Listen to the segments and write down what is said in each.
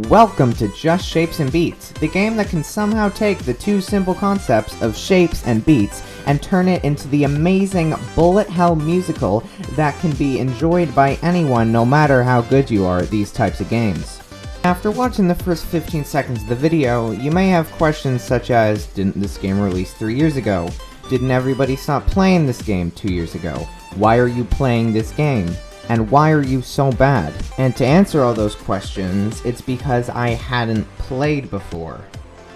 Welcome to Just Shapes and Beats, the game that can somehow take the two simple concepts of shapes and beats and turn it into the amazing bullet hell musical that can be enjoyed by anyone no matter how good you are at these types of games. After watching the first 15 seconds of the video, you may have questions such as, didn't this game release 3 years ago? Didn't everybody stop playing this game 2 years ago? Why are you playing this game? And why are you so bad? And to answer all those questions, it's because I hadn't played before.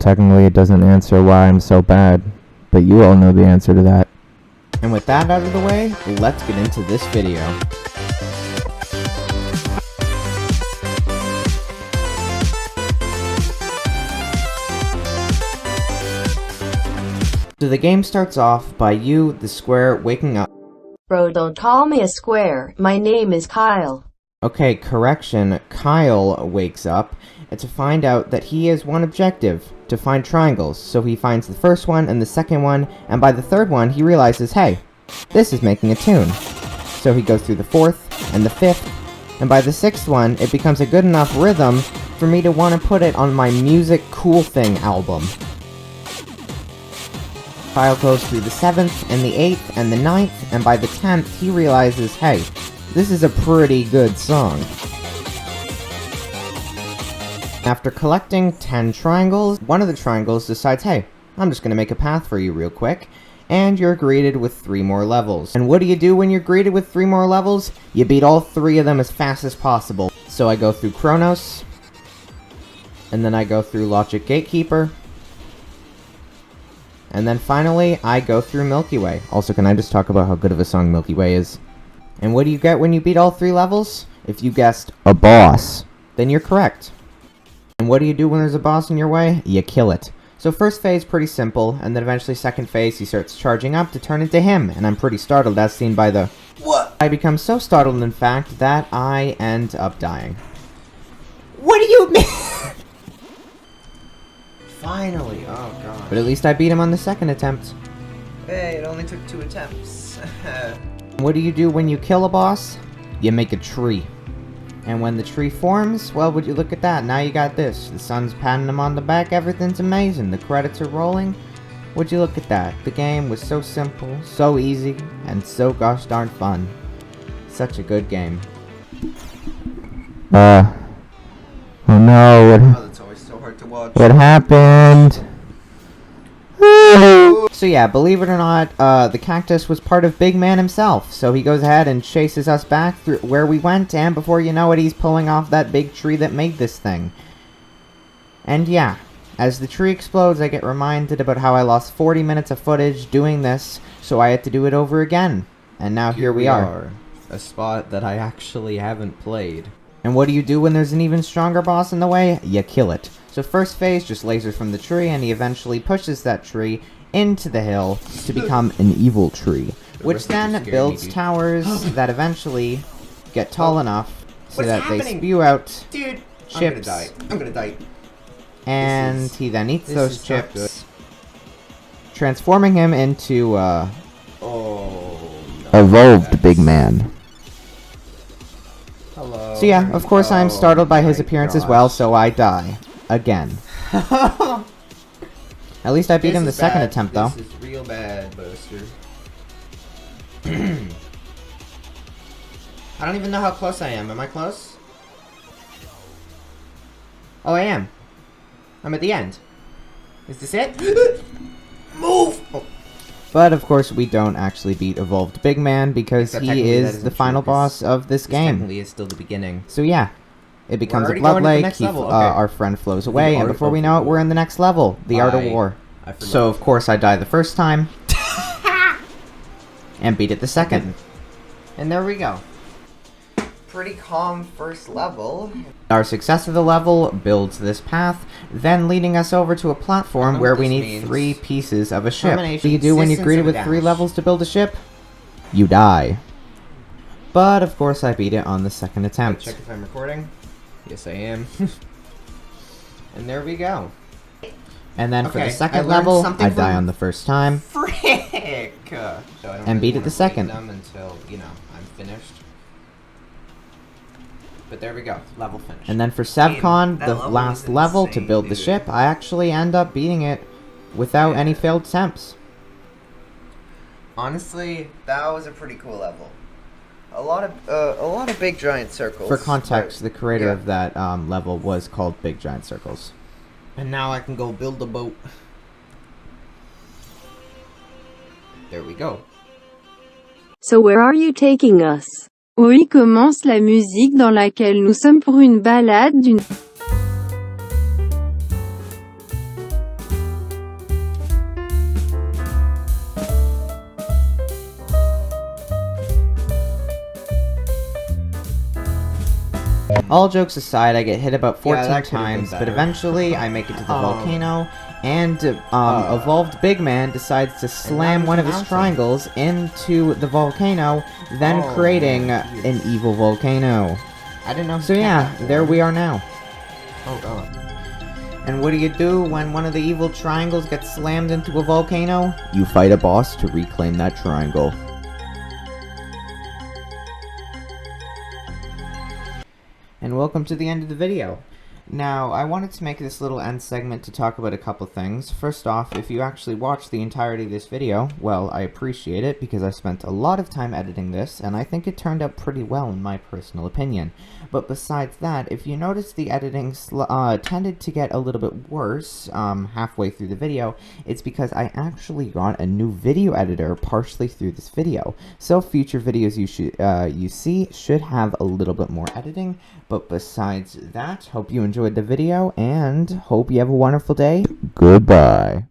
Technically, it doesn't answer why I'm so bad, but you all know the answer to that. And with that out of the way, let's get into this video. So the game starts off by you, the square, waking up. Bro, don't call me a square. My name is Kyle. Okay, correction, Kyle wakes up to find out that he has one objective, to find triangles. So he finds the first one and the second one, and by the third one he realizes, hey, this is making a tune. So he goes through the fourth and the fifth, and by the sixth one it becomes a good enough rhythm for me to want to put it on my Music Cool Thing album. Kyle goes through the 7th, and the 8th, and the 9th, and by the 10th, he realizes, hey, this is a pretty good song. After collecting 10 triangles, one of the triangles decides, hey, I'm just gonna make a path for you real quick, and you're greeted with 3 more levels. And what do you do when you're greeted with 3 more levels? You beat all 3 of them as fast as possible. So I go through Chronos, and then I go through Logic Gatekeeper, and then finally, I go through Milky Way. Also, can I just talk about how good of a song Milky Way is? And what do you get when you beat all 3 levels? If you guessed a boss, then you're correct. And what do you do when there's a boss in your way? You kill it. So first phase, pretty simple, and then eventually second phase, he starts charging up to turn into him, and I'm pretty startled as seen by the... What? I become so startled, in fact, that I end up dying. What do you mean? Finally, oh god. But at least I beat him on the second attempt. Hey, it only took 2 attempts. What do you do when you kill a boss? You make a tree. And when the tree forms, well, would you look at that, now you got this. The sun's patting him on the back, everything's amazing, the credits are rolling. Would you look at that, the game was so simple, so easy, and so gosh darn fun. Such a good game. Oh no, Oh, that's always so hard to watch. what happened? So yeah, believe it or not, the cactus was part of Big Man himself, so he goes ahead and chases us back through where we went, and before you know it, he's pulling off that big tree that made this thing. And yeah, as the tree explodes, I get reminded about how I lost 40 minutes of footage doing this, so I had to do it over again. And now here we are. A spot that I actually haven't played. And what do you do when there's an even stronger boss in the way? You kill it. So first phase, just lasers from the tree, and he eventually pushes that tree into the hill to become an evil tree, which then builds towers that eventually get tall enough so that they spew out Dude, chips. I'm gonna die. And he then eats those is not chips, transforming him into, Oh, no. Evolved Big Man. Hello. So yeah, of course I'm startled by his my appearance as well, gosh. so I die. Again. At least I beat him the second attempt, though. This is real bad, Buster. I don't even know how close I am. Am I close? Oh, I am. I'm at the end. Is this it? Move! Oh. But of course, we don't actually beat Evolved Big Man because Except he technically that is isn't the true, final 'cause boss of this game. Technically, it's still the beginning. So yeah, it becomes a already blood going to the lake. next level, okay. Our friend flows away, and Art before of we know it, War. we're in the next level, the Art of War. I forgot. So of course, I die the first time, and beat it the second. And there we go. Pretty calm first level. Our success of the level builds this path, then leading us over to a platform know where what we this need means. 3 pieces of a ship. What Termination, do you do when you're distance greeted of with a 3 dash. levels to build a ship? You die. But of course I beat it on the second attempt. Check if I'm recording. Yes, I am. And there we go. And then for Okay, the I second learned level, something I die from- on the first time. Frick! So I don't And beat it wanna the second. read them until, you know, I'm finished. But there we go, level finished. And then for Sevcon, that the level last was level to insane, build the dude. ship, I actually end up beating it without any failed attempts. Honestly, that was a pretty cool level. A lot of big giant circles. For context, the creator yeah. of that level was called Big Giant Circles. And now I can go build a boat. There we go. So where are you taking us? Oui, commence la musique dans laquelle nous sommes pour une balade d'une... All jokes aside, I get hit about 14 that could've been times, but better. eventually I make it to the volcano, and Evolved Big Man decides to slam was one of the his mountain. triangles into the volcano, then Oh, creating man. an evil volcano. I didn't know. So yeah, there we are now. Oh god. And what do when one of the evil triangles gets slammed into a volcano? You fight a boss to reclaim that triangle. And welcome to the end of the video. Now, I wanted to make this little end segment to talk about a couple things. First off, if you actually watched the entirety of this video, well, I appreciate it because I spent a lot of time editing this, and I think it turned out pretty well in my personal opinion. But besides that, if you notice the editing tended to get a little bit worse halfway through the video, it's because I actually got a new video editor partially through this video. So future videos you see should have a little bit more editing. But besides that, hope you enjoyed the video, and hope you have a wonderful day. Goodbye.